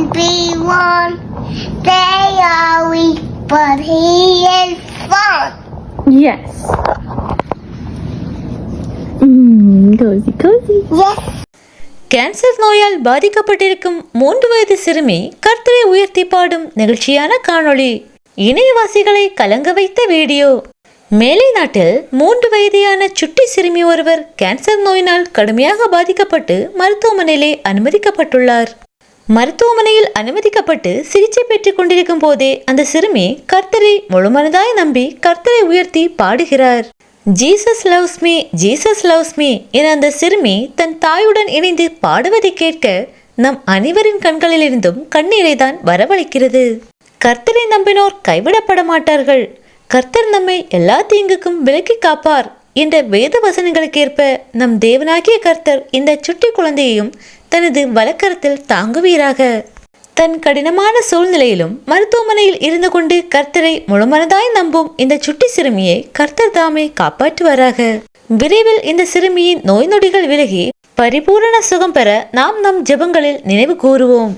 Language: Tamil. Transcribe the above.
everyone. They are weak, but he is fun. Yes. Cozy, cozy. Yes. Cancer நோயால் பாதிக்கப்பட்டிருக்கும் 3 வயது சிறுமி கர்த்தரை உயர்த்தி பாடும் நிகழ்ச்சியான காணொளி. இணையவாசிகளை கலங்க வைத்த வீடியோ. மேலை நாட்டில் 3 வயதியான சுட்டி சிறுமி ஒருவர் கேன்சர் நோயினால் கடுமையாக பாதிக்கப்பட்டு மருத்துவமனையிலே அனுமதிக்கப்பட்டுள்ளார். மருத்துவமனையில் அனுமதிக்கப்பட்டு சிகிச்சை பெற்றுக் கொண்டிருக்கும் போதே அந்த சிறுமி கர்த்தரை முழுமனதாய் நம்பி கர்த்தரை உயர்த்தி பாடுகிறார். Jesus loves me, Jesus loves me என அந்த சிறுமி தன் தாயுடன் இணைந்து பாடுவதை கேட்க நம் அனைவரின் கண்களிலிருந்தும் கண்ணீரை தான் வரவழைக்கிறது. கர்த்தரை நம்பினோர் கைவிடப்பட மாட்டார்கள், கர்த்தர் நம்மை எல்லா தீங்குக்கும் விலக்கி காப்பார் என்ற வேத வசனங்களுக்கேற்ப நம் தேவனாகிய கர்த்தர் இந்த சுட்டி குழந்தையையும் தனது வலக்கரத்தில் தாங்குவீராக. தன் கடினமான சூழ்நிலையிலும் மருத்துவமனையில் இருந்து கொண்டு கர்த்தரை முழுமனதாய் நம்பும் இந்த சுட்டி சிறுமியை கர்த்தர் தாமே காப்பாற்றுவாராக. விரைவில் இந்த சிறுமியின் நோய் நொடிகள் விலகி பரிபூரண சுகம் பெற நாம் நம் ஜெபங்களில் நினைவு கூறுவோம்.